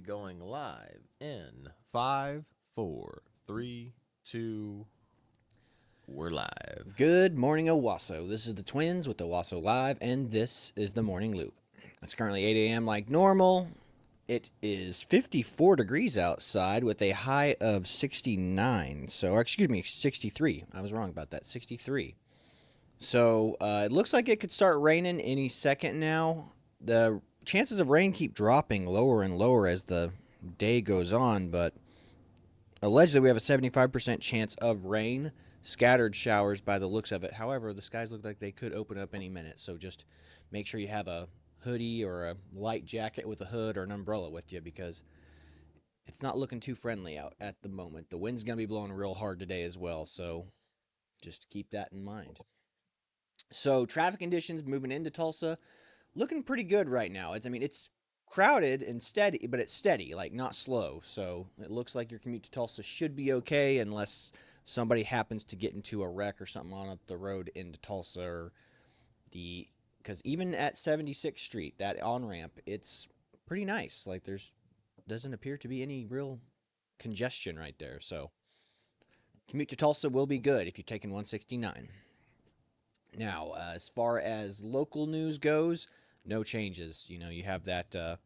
going live in 5, 4, 3, 2. We're live. Good morning, Owasso. This is the Twins with Owasso Live, and this is the Morning Loop. It's currently 8 a.m. like normal. It is 54 degrees outside with a high of 69. Or excuse me, 63. I was wrong about that. 63. So it looks like it could start raining any second now. The chances of rain keep dropping lower and lower as the day goes on, but allegedly we have a 75% chance of rain. Scattered showers by the looks of it. However, the skies look like they could open up any minute, so just make sure you have a hoodie or a light jacket with a hood or an umbrella with you because it's not looking too friendly out at the moment. The wind's going to be blowing real hard today as well, so just keep that in mind. So, traffic conditions moving into Tulsa looking pretty good right now. It's crowded and steady, but it's steady, like not slow. So, it looks like your commute to Tulsa should be okay unless somebody happens to get into a wreck or something on up the road into Tulsa or because even at 76th Street, that on ramp, it's pretty nice. Like there's doesn't appear to be any real congestion right there. So commute to Tulsa will be good if you're taking 169. Now, as far as local news goes, no changes. You know, you have that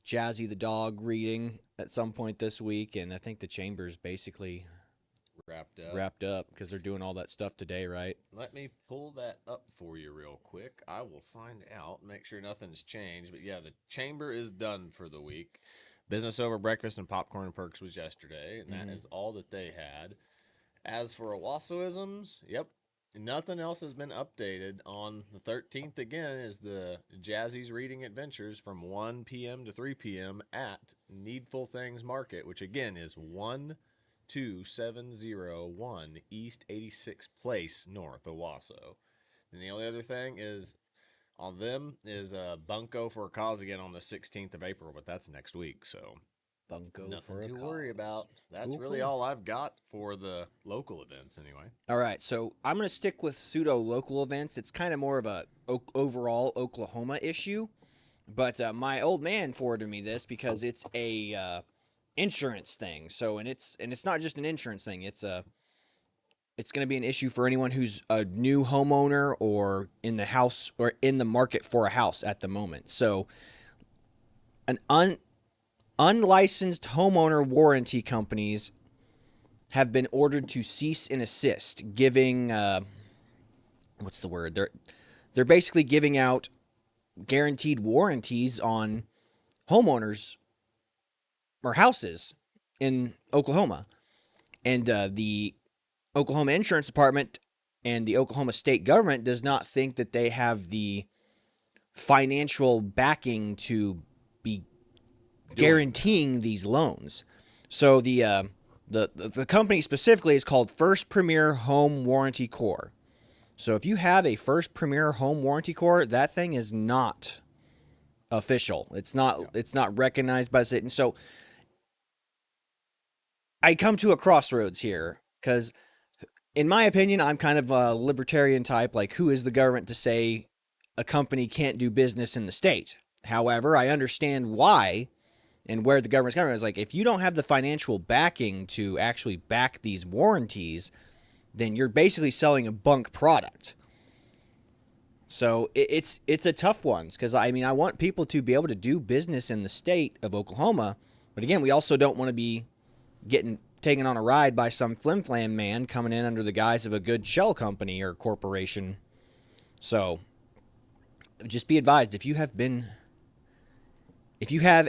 Jazzy the dog reading at some point this week, and I think the Chamber's basically wrapped up because they're doing all that stuff today, right? Let me pull that up for you real quick. I will find out, make sure nothing's changed. But yeah, the chamber is done for the week. Business over breakfast and popcorn and perks was yesterday, and that is all that they had. As for Owassoisms, yep, nothing else has been updated. On the 13th again is the Jazzy's Reading Adventures from 1 p.m. to 3 p.m. at Needful Things Market, which again is 12701 East 86th Place North, Owasso. And the only other thing is on them is Bunko for a Cause again on the 16th of April, but that's next week, so Bunko nothing for a to cause. worry about. That's Cool, really cool. all I've got for the local events anyway. All right, so I'm going to stick with pseudo local events. It's kind of more of a overall Oklahoma issue, but my old man forwarded me this because it's a insurance thing. So it's not just an insurance thing. It's going to be an issue for anyone who's a new homeowner or in the house or in the market for a house at the moment. So an unlicensed homeowner warranty companies have been ordered to cease and assist, giving what's the word? They're basically giving out guaranteed warranties on homeowners or houses in Oklahoma, and the Oklahoma Insurance Department and the Oklahoma state government does not think that they have the financial backing to be guaranteeing these loans. So the company specifically is called First Premier Home Warranty Corps. So if you have a First Premier Home Warranty Corps, that thing is not official. It's not recognized by the state. And so I come to a crossroads here because, in my opinion, I'm kind of a libertarian type. Like, who is the government to say a company can't do business in the state? However, I understand why and where the government's coming from. Is like, if you don't have the financial backing to actually back these warranties, then you're basically selling a bunk product. So it's a tough one because I want people to be able to do business in the state of Oklahoma, but again, we also don't want to be getting taken on a ride by some flim-flam man coming in under the guise of a good shell company or corporation. So just be advised, if you have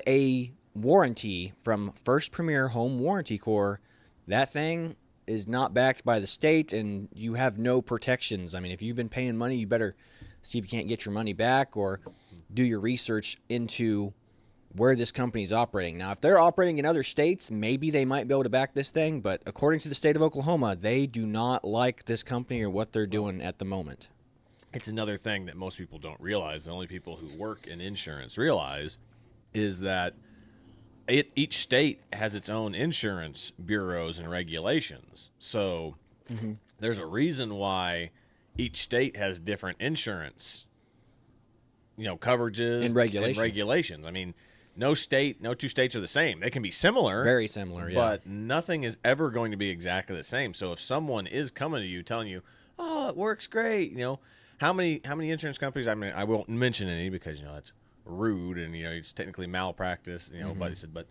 a warranty from First Premier Home Warranty Corps, that thing is not backed by the state and you have no protections. I mean, if you've been paying money, you better see if you can't get your money back or do your research into where this company is operating. Now, if they're operating in other states, maybe they might be able to back this thing, but according to the state of Oklahoma, they do not like this company or what they're doing at the moment. It's another thing that most people don't realize, the only people who work in insurance realize, is that each state has its own insurance bureaus and regulations. So there's a reason why each state has different insurance, coverages And regulations. I mean, no two states are the same. They can be similar, Very similar, yeah. but nothing is ever going to be exactly the same. So if someone is coming to you telling you, "Oh, it works great," how many insurance companies? I mean, I won't mention any because that's rude and it's technically malpractice. But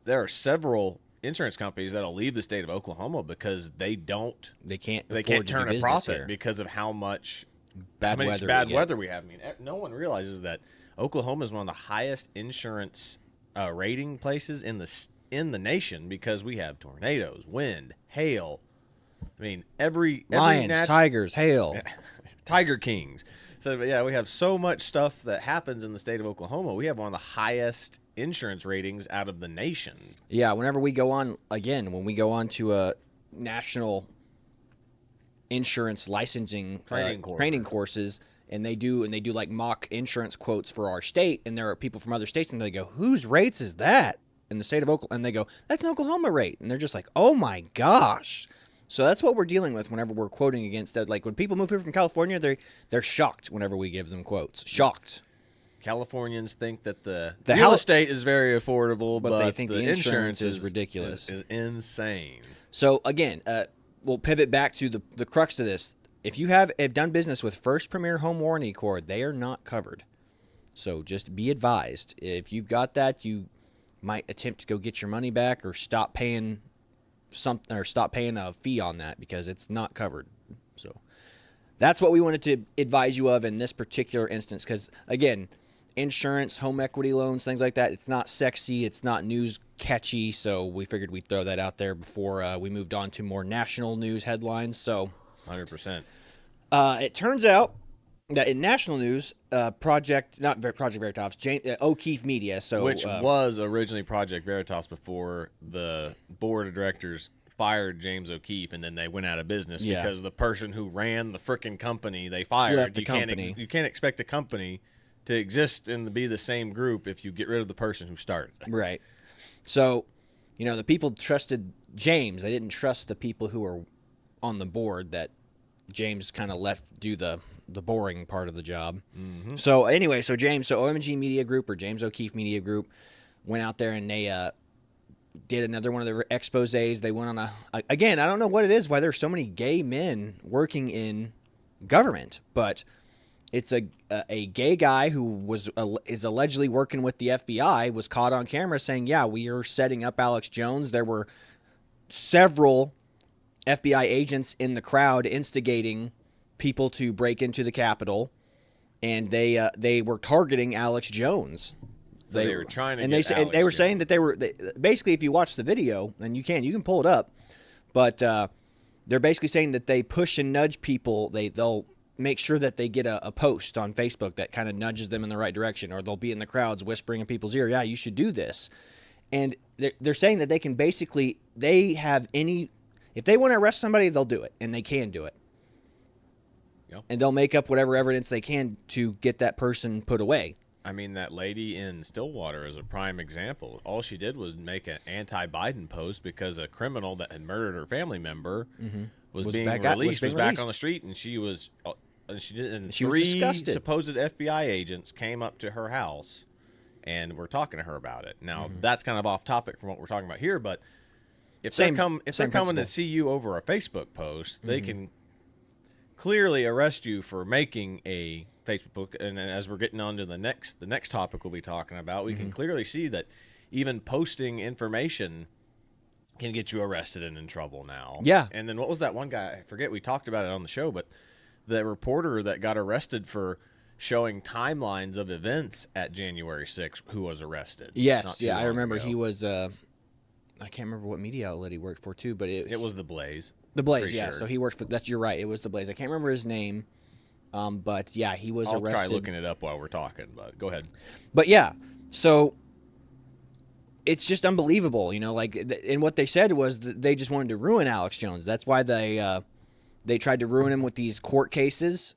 there are several insurance companies that'll leave the state of Oklahoma because they can't turn a profit because of how much bad weather we have. I mean, no one realizes that Oklahoma is one of the highest insurance rating places in the nation because we have tornadoes, wind, hail. I mean, every lions, tigers, hail, Tiger Kings. So yeah, we have so much stuff that happens in the state of Oklahoma. We have one of the highest insurance ratings out of the nation. Yeah, when we go on to a national insurance licensing training courses, and they do like mock insurance quotes for our state, and there are people from other states, and they go, "Whose rates is that in the state of Oklahoma?" And they go, "That's an Oklahoma rate," and they're just like, "Oh my gosh." So that's what we're dealing with whenever we're quoting against that. Like when people move here from California, they're shocked whenever we give them quotes. Shocked. Californians think that the real estate is very affordable, but they think the insurance is ridiculous. Is insane. So again, we'll pivot back to the crux to this. If you have done business with First Premier Home Warranty Corps, they are not covered. So just be advised. If you've got that, you might attempt to go get your money back or stop paying a fee on that because it's not covered. So that's what we wanted to advise you of in this particular instance because, again, insurance, home equity loans, things like that, it's not sexy, it's not news catchy, so we figured we'd throw that out there before we moved on to more national news headlines. So 100%. It turns out that in national news, Project Veritas, O'Keefe Media, which was originally Project Veritas before the board of directors fired James O'Keefe, and then they went out of business because the person who ran the frickin' company they fired. Left the company. You can't expect a company to exist and be the same group if you get rid of the person who started it. Right. So, the people trusted James. They didn't trust the people who were on the board that James kind of left do the boring part of the job. Mm-hmm. So anyway, OMG Media Group or James O'Keefe Media Group went out there and they did another one of their exposés. They went on again, I don't know what it is, why there's so many gay men working in government, but it's a gay guy who is allegedly working with the FBI was caught on camera saying, "Yeah, we are setting up Alex Jones." There were several FBI agents in the crowd instigating people to break into the Capitol, and they were targeting Alex Jones. So they were trying to and get they were saying that they were basically, if you watch the video, and you can pull it up, but they're basically saying that they push and nudge people. They'll make sure that they get a post on Facebook that kind of nudges them in the right direction, or they'll be in the crowds whispering in people's ear, "Yeah, you should do this." And they're saying that they can basically, if they want to arrest somebody, they'll do it, and they can do it. Yep. And they'll make up whatever evidence they can to get that person put away. I mean, that lady in Stillwater is a prime example. All she did was make an anti-Biden post because a criminal that had murdered her family member was back on the street, and she was three supposed FBI agents came up to her house and were talking to her about it. Now, that's kind of off topic from what we're talking about here, but if they're coming to see you over a Facebook post, they can clearly arrest you for making a Facebook. And as we're getting on to the next topic we'll be talking about, we can clearly see that even posting information can get you arrested and in trouble now. Yeah. And then what was that one guy? I forget. We talked about it on the show, but the reporter that got arrested for showing timelines of events at January 6th, who was arrested. Yes. Yeah, I remember ago. He was. I can't remember what media outlet he worked for too, but it was The Blaze. The Blaze, yeah. Sure. So he worked for. You're right. It was The Blaze. I can't remember his name, but yeah, he was arrested. I'll try looking it up while we're talking, but go ahead. But yeah, so it's just unbelievable, and what they said was that they just wanted to ruin Alex Jones. That's why they tried to ruin him with these court cases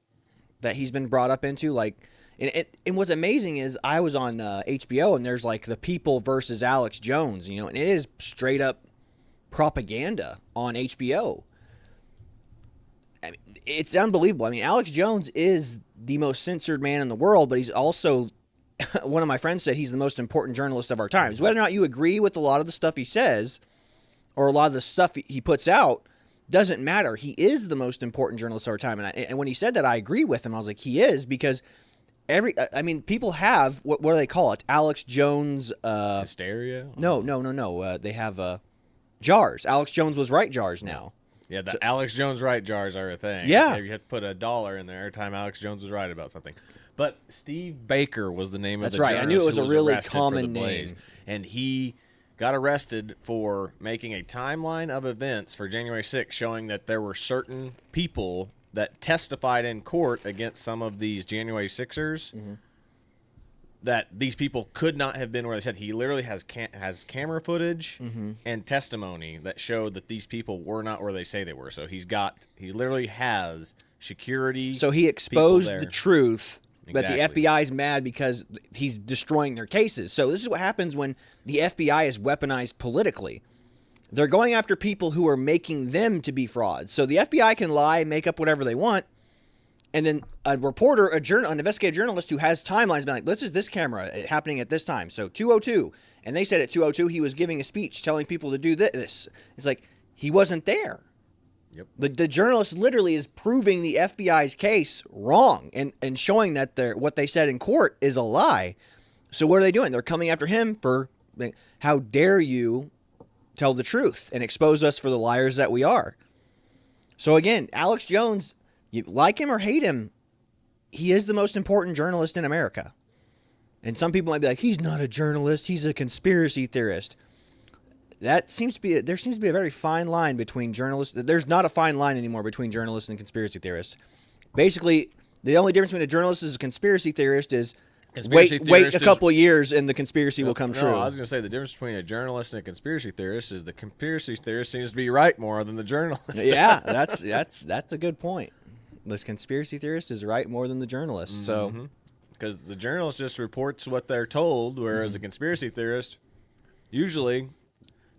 that he's been brought up into, And what's amazing is I was on HBO, and there's The People versus Alex Jones, and it is straight up propaganda on HBO. I mean, it's unbelievable. I mean, Alex Jones is the most censored man in the world, but he's also one of my friends said he's the most important journalist of our times. Whether or not you agree with a lot of the stuff he says or a lot of the stuff he puts out doesn't matter. He is the most important journalist of our time. And when he said that, I agree with him. I was like, he is, because people have, what do they call it? Alex Jones. Hysteria? No. They have jars. Alex Jones was right jars now. Yeah, the Alex Jones right jars are a thing. Yeah. You have to put $1 in there every time Alex Jones was right about something. But Steve Baker was the name of the journalist. That's right. I knew it was who a really arrested common for the Blaze. name. And he got arrested for making a timeline of events for January 6th showing that there were certain people that testified in court against some of these January 6ers that these people could not have been where they said. He literally has camera footage and testimony that showed that these people were not where they say they were. So he literally has security. So he exposed the truth, but the FBI is mad because he's destroying their cases. So this is what happens when the FBI is weaponized politically. They're going after people who are making them to be frauds. So the FBI can lie, make up whatever they want, and then a reporter, an investigative journalist who has timelines, be like, this is this camera happening at this time. So 2:02, and they said at 2:02 he was giving a speech telling people to do this. It's like he wasn't there. Yep. The journalist literally is proving the FBI's case wrong and showing that what they said in court is a lie. So what are they doing? They're coming after him for, how dare you tell the truth and expose us for the liars that we are. So again, Alex Jones, you like him or hate him, he is the most important journalist in America. And some people might be like, he's not a journalist, he's a conspiracy theorist. There seems to be a very fine line between journalists. There's not a fine line anymore between journalists and conspiracy theorists. Basically, the only difference between a journalist and a conspiracy theorist is wait a couple years and the conspiracy will come true. I was going to say the difference between a journalist and a conspiracy theorist is the conspiracy theorist seems to be right more than the journalist. Yeah, that's a good point. This conspiracy theorist is right more than the journalist. So, because the journalist just reports what they're told, whereas a conspiracy theorist usually,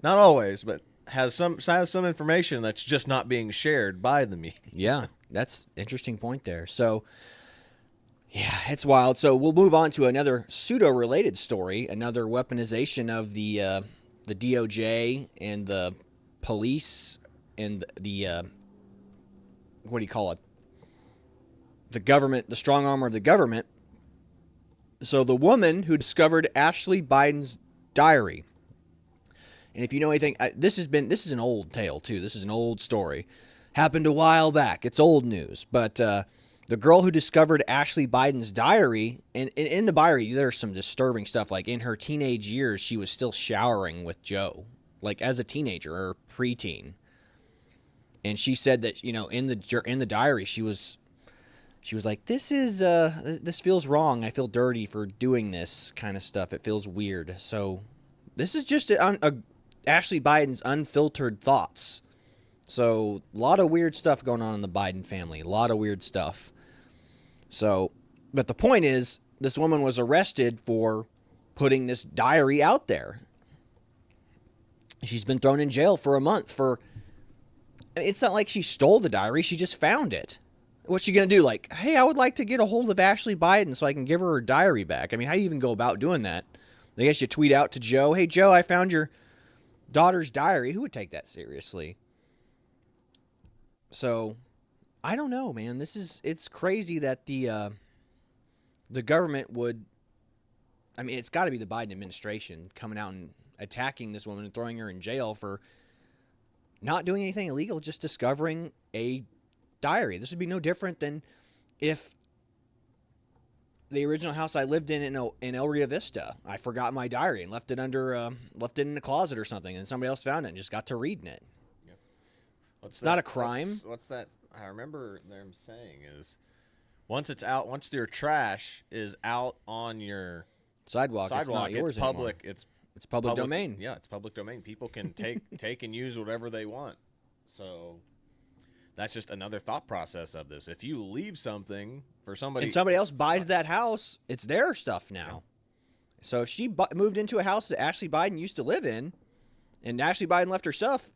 not always, but has some information that's just not being shared by the media. Yeah, that's an interesting point there. So, yeah, it's wild. So we'll move on to another pseudo-related story, another weaponization of the DOJ and the police and the what do you call it? The government, the strong arm of the government. So the woman who discovered Ashley Biden's diary. And if you know anything, this is an old tale too. This is an old story. Happened a while back. It's old news. But the girl who discovered Ashley Biden's diary, and in the diary, there's some disturbing stuff. Like in her teenage years, she was still showering with Joe, like as a teenager or preteen. And she said that, in the diary, she was like, this feels wrong. I feel dirty for doing this kind of stuff. It feels weird. So this is just Ashley Biden's unfiltered thoughts. So a lot of weird stuff going on in the Biden family. A lot of weird stuff. So, but the point is, this woman was arrested for putting this diary out there. She's been thrown in jail for a month it's not like she stole the diary. She just found it. What's she going to do? Like, hey, I would like to get a hold of Ashley Biden so I can give her diary back. I mean, how do you even go about doing that? I guess you tweet out to Joe, hey, Joe, I found your daughter's diary. Who would take that seriously? So, I don't know, man. It's crazy that the government would, it's got to be the Biden administration coming out and attacking this woman and throwing her in jail for not doing anything illegal, just discovering a diary. This would be no different than if the original house I lived in El Rio Vista, I forgot my diary and left it in the closet or something, and somebody else found it and just got to reading it. Yep. It's not a crime. What's that? I remember them saying is once it's out, once your trash is out on your sidewalk, it's not yours public. Anymore. It's public domain. Yeah, it's public domain. People can take and use whatever they want. So that's just another thought process of this. If you leave something for somebody, and somebody else buys that house, it's their stuff now. Yeah. So if she moved into a house that Ashley Biden used to live in, and Ashley Biden left her stuff,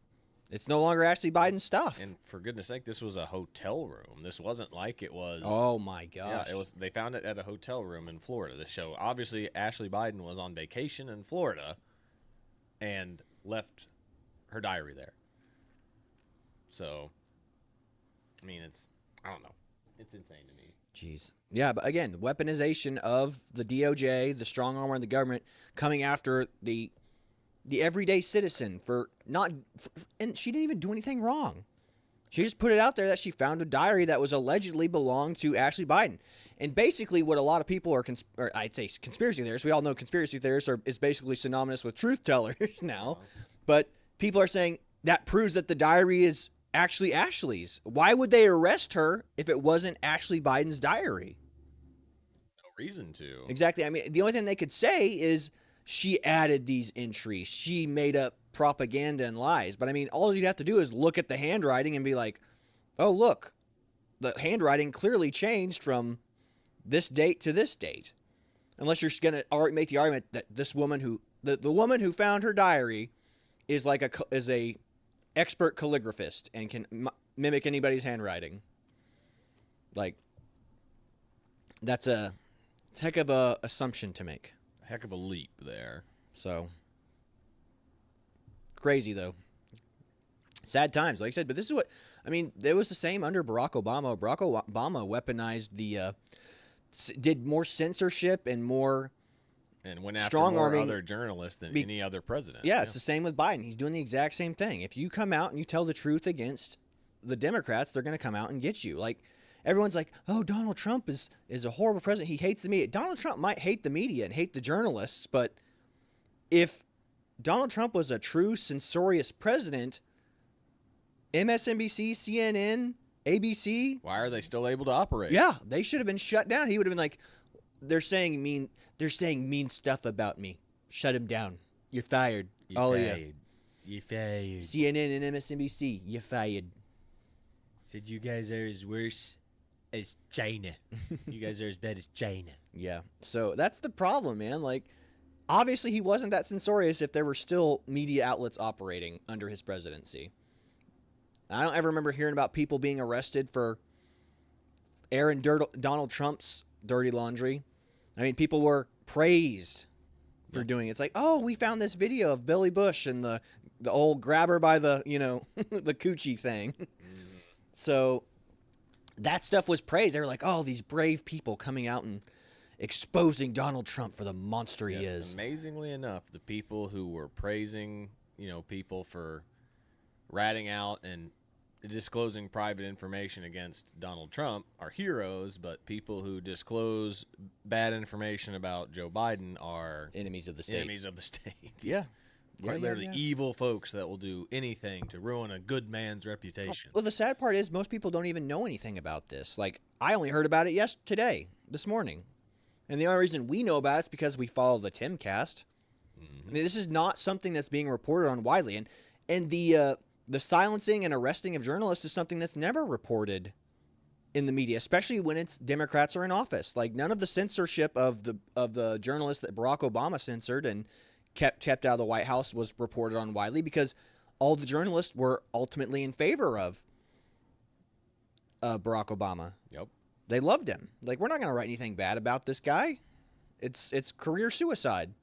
It's no longer Ashley Biden's stuff. And for goodness sake, this was a hotel room. This wasn't like it was. Oh my gosh! Yeah, it was. They found it at a hotel room in Florida. The show obviously Ashley Biden was on vacation in Florida, and left her diary there. So, I mean, I don't know. It's insane to me. Jeez. Yeah, but again, weaponization of the DOJ, the strong arm of the government, coming after the everyday citizen and she didn't even do anything wrong. She just put it out there that she found a diary that was allegedly belonged to Ashley Biden. And basically what a lot of people are, or I'd say conspiracy theorists, we all know conspiracy theorists is basically synonymous with truth tellers now, but people are saying that proves that the diary is actually Ashley's. Why would they arrest her if it wasn't Ashley Biden's diary? No reason to. Exactly. I mean, the only thing they could say is she added these entries. She made up propaganda and lies. But I mean, all you'd have to do is look at the handwriting and be like, oh, look, the handwriting clearly changed from this date to this date. Unless you're going to make the argument that this woman the woman who found her diary is like a expert calligraphist and can mimic anybody's handwriting. Like, that's a heck of a assumption to make. Heck of a leap there. So, crazy though. Sad times, like I said. But this is what I mean. It was the same under Barack Obama. Barack Obama weaponized did more censorship and more. And went after more other journalists than any other president. Yeah, it's the same with Biden. He's doing the exact same thing. If you come out and you tell the truth against the Democrats, they're going to come out and get you. Like, everyone's like, oh, Donald Trump is a horrible president. He hates the media. Donald Trump might hate the media and hate the journalists, but if Donald Trump was a true censorious president, MSNBC, CNN, ABC... Why are they still able to operate? Yeah, they should have been shut down. He would have been like, they're saying mean stuff about me. Shut him down. You're fired. All of you. You're fired. CNN and MSNBC, you're fired. Said you guys are as worse as China. You guys are as bad as China. Yeah. So that's the problem, man. Like, obviously he wasn't that censorious if there were still media outlets operating under his presidency. I don't ever remember hearing about people being arrested for airing Donald Trump's dirty laundry. I mean, people were praised for doing it. It's like, oh, we found this video of Billy Bush and the old grabber by the, the coochie thing. So that stuff was praised. They were like, oh, these brave people coming out and exposing Donald Trump for the monster he is. Amazingly enough, the people who were praising, people for ratting out and disclosing private information against Donald Trump are heroes, but people who disclose bad information about Joe Biden are enemies of the state. Yeah. Quite literally evil folks that will do anything to ruin a good man's reputation. Well, the sad part is most people don't even know anything about this. Like, I only heard about it this morning. And the only reason we know about it is because we follow the Timcast. Mm-hmm. I mean, this is not something that's being reported on widely. And the silencing and arresting of journalists is something that's never reported in the media, especially when it's Democrats are in office. Like, none of the censorship of the journalists that Barack Obama censored and kept out of the White House was reported on widely because all the journalists were ultimately in favor of Barack Obama. Yep. They loved him. Like, we're not going to write anything bad about this guy. It's career suicide.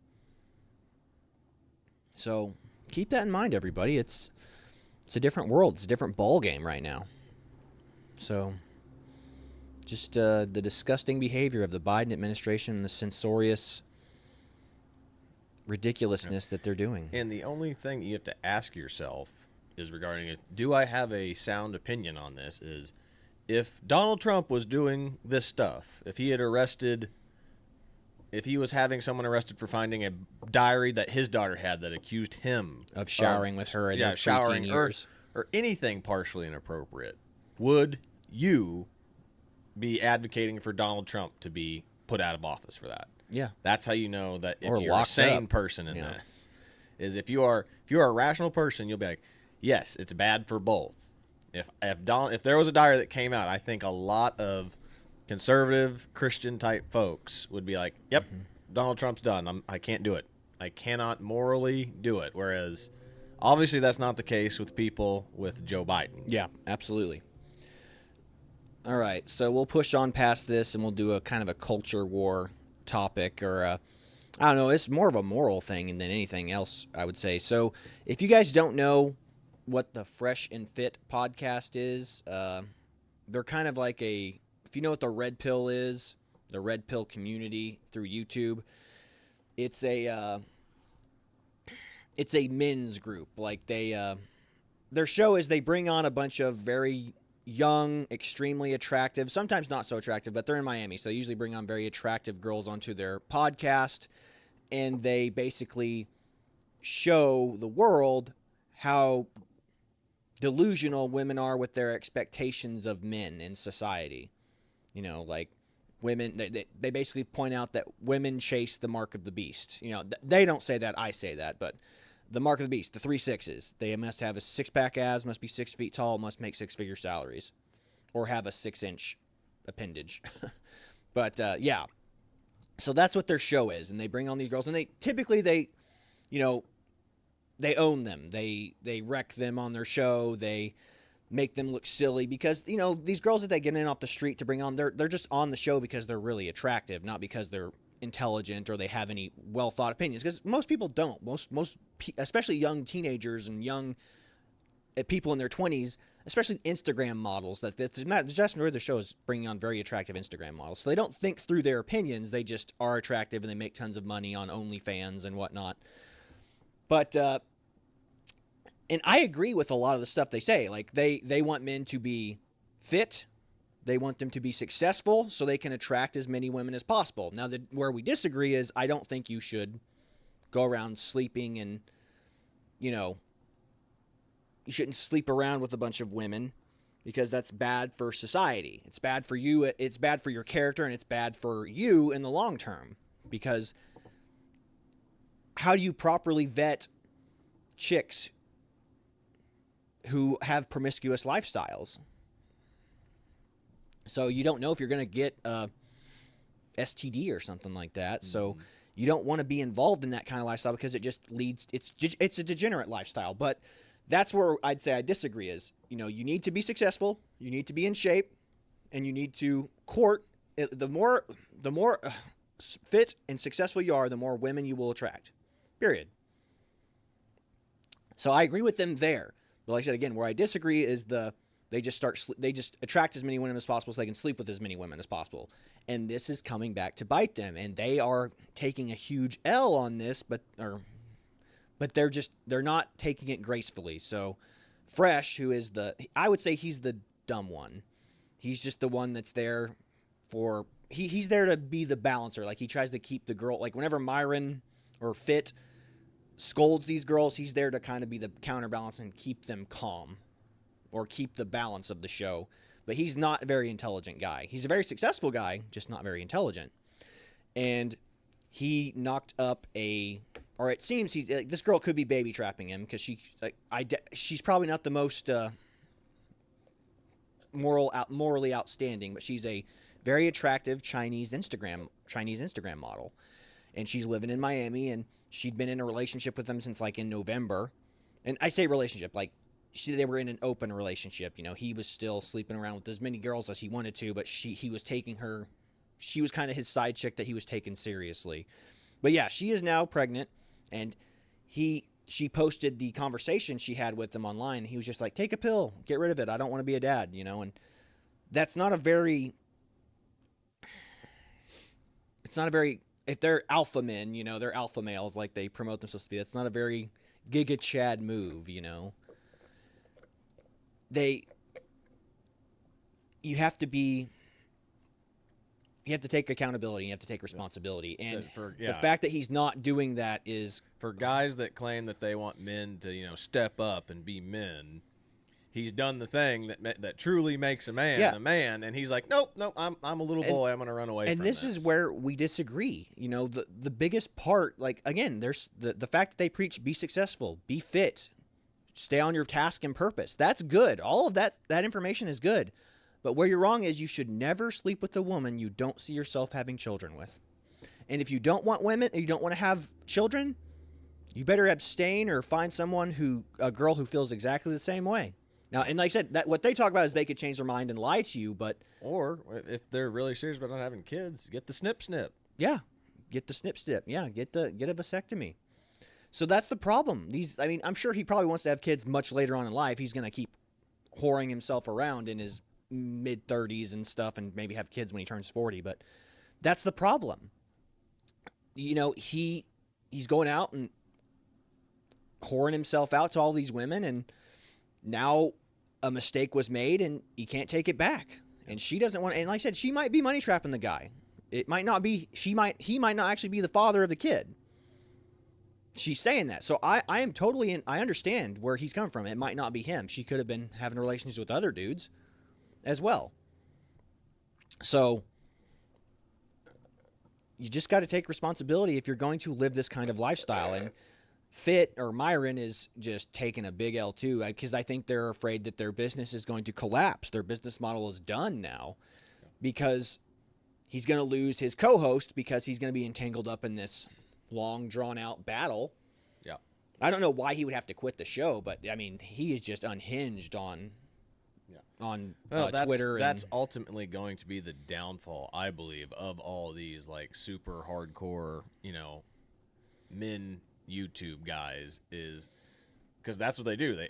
So keep that in mind, everybody. It's a different world. It's a different ball game right now. So just the disgusting behavior of the Biden administration and the censorious ridiculousness that they're doing. And the only thing you have to ask yourself is regarding it, do I have a sound opinion on this, is if Donald Trump was doing this stuff, if he was having someone arrested for finding a diary that his daughter had that accused him of showering with her in their showering years. Or anything partially inappropriate, would you be advocating for Donald Trump to be put out of office for that? Yeah. That's how you know that if or you're a sane person in this. Is if you are a rational person, you'll be like, yes, it's bad for both. If there was a diary that came out, I think a lot of conservative Christian type folks would be like, yep, Donald Trump's done. I can't do it. I cannot morally do it. Whereas Obviously, that's not the case with people with Joe Biden. Yeah, absolutely. All right, so we'll push on past this and we'll do a kind of a culture war topic, or I don't know, it's more of a moral thing than anything else, I would say. So if you guys don't know what the Fresh and Fit podcast is, they're kind of like if you know what the Red Pill is, the Red Pill community through YouTube, it's a men's group. Like their show is they bring on a bunch of very young, extremely attractive, sometimes not so attractive, but they're in Miami, so they usually bring on very attractive girls onto their podcast, and they basically show the world how delusional women are with their expectations of men in society. You know, like women, they basically point out that women chase the mark of the beast. You know, they don't say that, I say that, but the mark of the beast, the 3 6s. They must have a 6-pack abs, must be 6 feet tall, must make 6-figure salaries, or have a 6-inch appendage. But yeah, so that's what their show is, and they bring on these girls, and they typically you know, they own them. They wreck them on their show. They make them look silly because, you know, these girls that they get in off the street to bring on, they're just on the show because they're really attractive, not because they're intelligent or they have any well thought opinions, because most people don't. Most especially young teenagers and young people in their 20s, especially Instagram models, that just where the show is bringing on very attractive Instagram models, so they don't think through their opinions. They just are attractive and they make tons of money on OnlyFans and whatnot. But and I agree with a lot of the stuff they say. Like they want men to be fit. They want them to be successful so they can attract as many women as possible. Now, where we disagree is I don't think you should go around sleeping and, you know, you shouldn't sleep around with a bunch of women, because that's bad for society. It's bad for you. It's bad for your character, and it's bad for you in the long term, because how do you properly vet chicks who have promiscuous lifestyles? So you don't know if you're going to get a STD or something like that. So you don't want to be involved in that kind of lifestyle, because it just leads, it's a degenerate lifestyle. But that's where I'd say I disagree is, you know, you need to be successful, you need to be in shape, and you need to court. The more fit and successful you are, the more women you will attract. Period. So I agree with them there. But like I said, again, where I disagree is they just attract as many women as possible so they can sleep with as many women as possible. And this is coming back to bite them, and they are taking a huge L on this, but they're not taking it gracefully. So Fresh, who is I would say he's the dumb one. He's just the one that's there for he's there to be the balancer. Like, he tries to keep the girl, like whenever Myron or Fit scolds these girls, he's there to kind of be the counterbalance and keep them calm, or keep the balance of the show. But he's not a very intelligent guy. He's a very successful guy, just not very intelligent. And he knocked up or it seems this girl could be baby trapping him, because she's probably not the most morally outstanding, but she's a very attractive Chinese Instagram model, and she's living in Miami, and she'd been in a relationship with him since like in November. And I say relationship, like they were in an open relationship. You know, he was still sleeping around with as many girls as he wanted to, but he was taking her. She was kind of his side chick that he was taking seriously. But yeah, she is now pregnant, and she posted the conversation she had with him online. He was just like, take a pill, get rid of it. I don't want to be a dad, you know. And that's not a very. It's not a very. If they're alpha men, you know, they're alpha males, like they promote themselves to be. That's not a very Giga Chad move, you know. You have to take accountability. You have to take responsibility. And the fact that he's not doing that is, for guys that claim that they want men to, you know, step up and be men. He's done the thing that truly makes a man a man, and he's like, nope, I'm a little boy. I'm going to run away from this. And this is where we disagree. You know, the biggest part, like, again, there's the fact that they preach be successful, be fit, stay on your task and purpose. That's good. All of that information is good. But where you're wrong is you should never sleep with a woman you don't see yourself having children with. And if you don't want women, and you don't want to have children, you better abstain or find a girl who feels exactly the same way. Now, and like I said, that what they talk about is they could change their mind and lie to you, but Or if they're really serious about not having kids, get the snip snip. yeah, get the snip snip. Yeah, get a vasectomy. So that's the problem. I'm sure he probably wants to have kids much later on in life. He's going to keep whoring himself around in his mid 30s and stuff, and maybe have kids when he turns 40. But that's the problem. He's going out and whoring himself out to all these women, and now a mistake was made, and he can't take it back. And she doesn't want. And like I said, she might be money trapping the guy. It might not be. He might not actually be the father of the kid. She's saying that. So I am totally I understand where he's coming from. It might not be him. She could have been having relations with other dudes as well. So you just got to take responsibility if you're going to live this kind of lifestyle. And Fit or Myron is just taking a big L too, because I think they're afraid that their business is going to collapse. Their business model is done now because he's going to lose his co-host because he's going to be entangled up in this long drawn out battle. Yeah. I don't know why he would have to quit the show, but I mean, he is just unhinged on Twitter. That's ultimately going to be the downfall, I believe, of all these like super hardcore, men YouTube guys, is because that's what they do.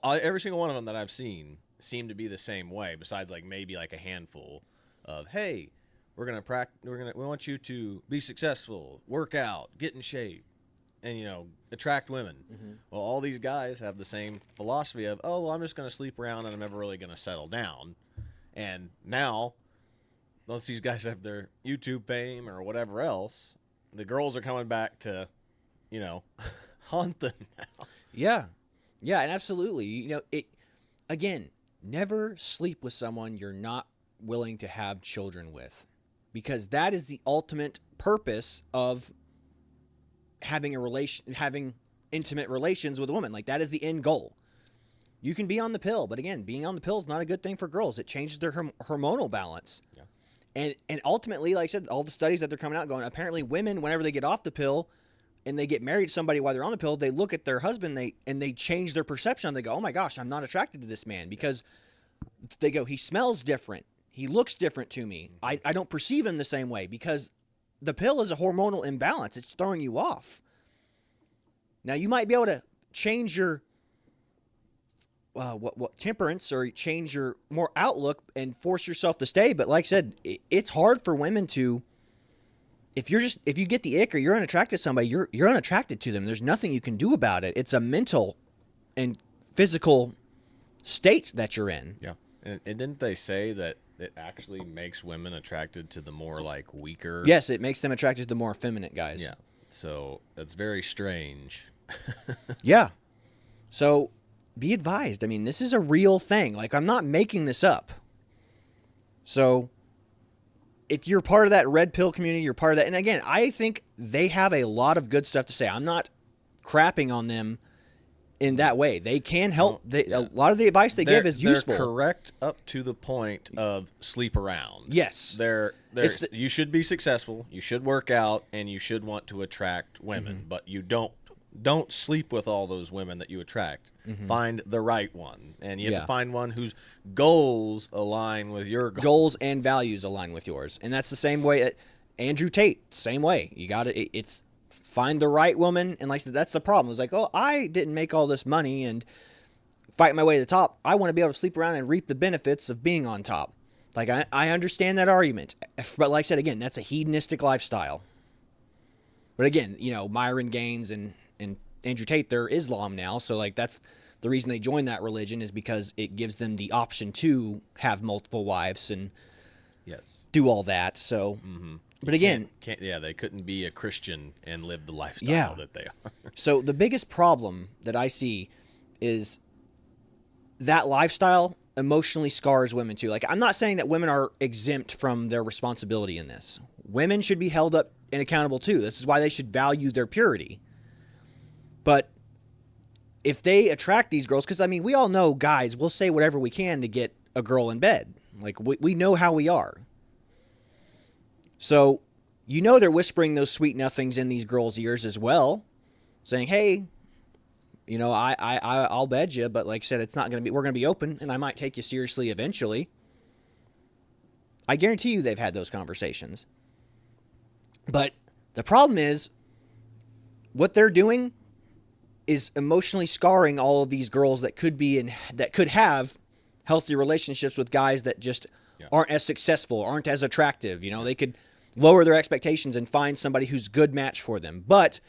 Every single one of them that I've seen seem to be the same way, besides like maybe like a handful of, hey, we want you to be successful, work out, get in shape, and attract women. Mm-hmm. Well, all these guys have the same philosophy of, oh, well, I'm just going to sleep around and I'm never really going to settle down. And now, once these guys have their YouTube fame or whatever else, the girls are coming back to, haunt them now. Yeah, and absolutely. Again, never sleep with someone you're not willing to have children with. Because that is the ultimate purpose of having intimate relations with a woman. Like, that is the end goal. You can be on the pill, but again, being on the pill is not a good thing for girls. It changes their hormonal balance. Yeah. And ultimately, like I said, all the studies that they're coming out going, apparently women, whenever they get off the pill and they get married to somebody while they're on the pill, they look at their husband and they change their perception. They go, oh my gosh, I'm not attracted to this man, because they go, he smells different. He looks different to me. I don't perceive him the same way, because the pill is a hormonal imbalance. It's throwing you off. Now, you might be able to change your temperance, or change your more outlook and force yourself to stay. But like I said, it's hard for women to, if you get the ick or you're unattracted to somebody, you're unattracted to them. There's nothing you can do about it. It's a mental and physical state that you're in. Yeah. And didn't they say that it actually makes women attracted to the more like weaker? Yes, it makes them attracted to the more effeminate guys. Yeah. So that's very strange. Yeah. So be advised. I mean, this is a real thing. Like, I'm not making this up. So if you're part of that red pill community, you're part of that. And again, I think they have a lot of good stuff to say. I'm not crapping on them in that way. They can help. A lot of the advice they give is useful. They're correct up to the point of sleep around. Yes. You should be successful, you should work out, and you should want to attract women, mm-hmm. but you don't sleep with all those women that you attract. Mm-hmm. Find the right one, and you have to find one whose goals align with your goals. Goals and values align with yours. And that's the same way Andrew Tate, same way. You got to it's find the right woman, and like that's the problem. It's like, oh, I didn't make all this money and fight my way to the top. I want to be able to sleep around and reap the benefits of being on top. Like, I understand that argument, but like I said, again, that's a hedonistic lifestyle. But again, Myron Gaines and Andrew Tate, they're Islam now, so like that's the reason they joined that religion, is because it gives them the option to have multiple wives and do all that. So, but again, they couldn't be a Christian and live the lifestyle that they are. So the biggest problem that I see is that lifestyle emotionally scars women too. Like, I'm not saying that women are exempt from their responsibility in this. Women should be held up and accountable too. This is why they should value their purity. But if they attract these girls, because I mean, we all know guys will say whatever we can to get a girl in bed. Like, we know how we are. So, they're whispering those sweet nothings in these girls' ears as well. saying, hey, I'll bed you, but like I said, it's not going to be, we're going to be open and I might take you seriously eventually. I guarantee you they've had those conversations. But the problem is what they're doing is emotionally scarring all of these girls that could have healthy relationships with guys that just aren't as successful, aren't as attractive. They could lower their expectations and find somebody who's a good match for them. But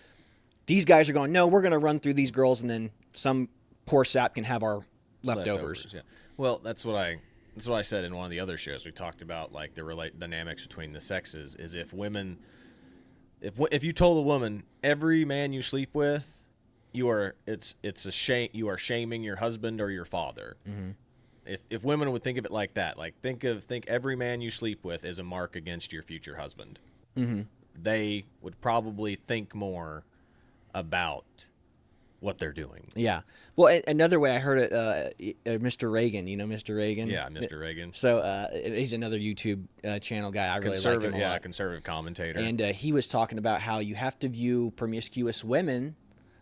these guys are going, no, we're going to run through these girls and then some poor sap can have our leftovers. Yeah. Well, that's what I said in one of the other shows. We talked about like the dynamics between the sexes. Is if women, if you told a woman every man you sleep with, it's a shame, you are shaming your husband or your father. Mm-hmm. If women would think of it like that, like think every man you sleep with is a mark against your future husband. Mm-hmm. They would probably think more about what they're doing. Yeah. Well, another way I heard it, Mr. Reagan. You know Mr. Reagan? Yeah, Mr. Reagan. So he's another YouTube channel guy. I really like him a lot. Conservative commentator. And he was talking about how you have to view promiscuous women,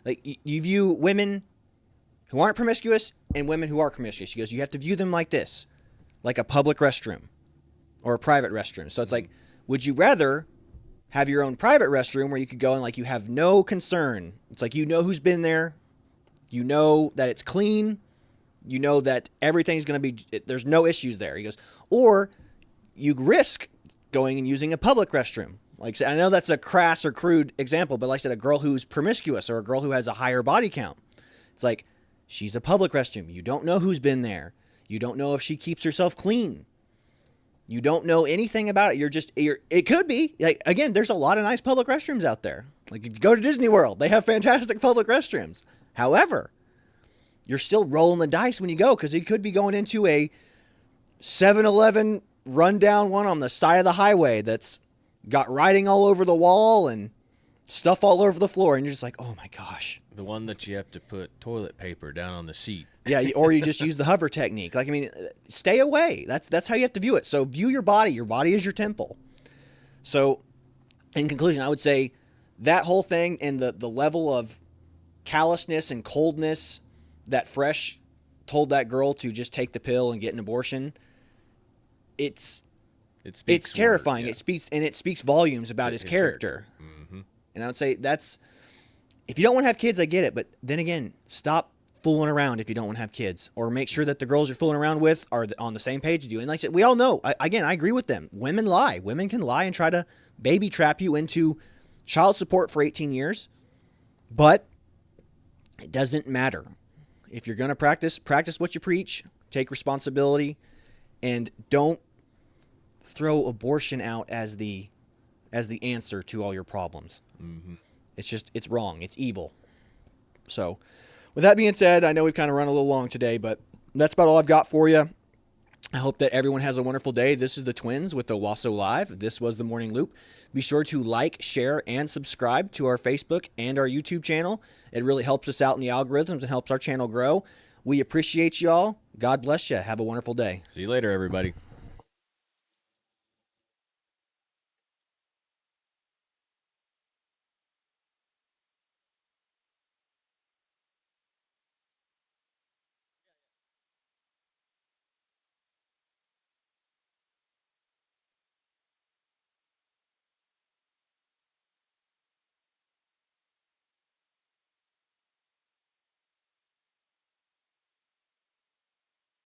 like you view women who aren't promiscuous and women who are promiscuous. He goes, you have to view them like this, like a public restroom or a private restroom. So it's like, would you rather have your own private restroom where you could go and like you have no concern? It's like you know who's been there, you know that it's clean, you know that everything's going to be, there's no issues there. He goes, or you risk going and using a public restroom. Like I know that's a crass or crude example, but like I said, a girl who's promiscuous or a girl who has a higher body count, it's like she's a public restroom. You don't know who's been there. You don't know if she keeps herself clean. You don't know anything about it. It could be. Like, again, there's a lot of nice public restrooms out there. Like, you go to Disney World. They have fantastic public restrooms. However, you're still rolling the dice when you go because you could be going into a 7-Eleven rundown one on the side of the highway that's got writing all over the wall and stuff all over the floor. And you're just like, oh, my gosh. The one that you have to put toilet paper down on the seat. Yeah, or you just use the hover technique. Like, I mean, stay away. That's how you have to view it. So view your body. Your body is your temple. So, in conclusion, I would say that whole thing and the level of callousness and coldness that Fresh told that girl to just take the pill and get an abortion, it's terrifying. Yeah. It speaks volumes about his character. Mm-hmm. And I would say that's, if you don't want to have kids, I get it. But then again, stop fooling around if you don't want to have kids, or make sure that the girls you're fooling around with are on the same page as you. And like I said, we all know, I agree with them. Women lie. Women can lie and try to baby trap you into child support for 18 years. But it doesn't matter. If you're going to practice what you preach, take responsibility, and don't throw abortion out as the answer to all your problems. Mm-hmm. It's wrong. It's evil. So, with that being said, I know we've kind of run a little long today, but that's about all I've got for you. I hope that everyone has a wonderful day. This is the Twins with Owasso Live. This was the Morning Loop. Be sure to like, share, and subscribe to our Facebook and our YouTube channel. It really helps us out in the algorithms and helps our channel grow. We appreciate y'all. God bless you. Have a wonderful day. See you later, everybody.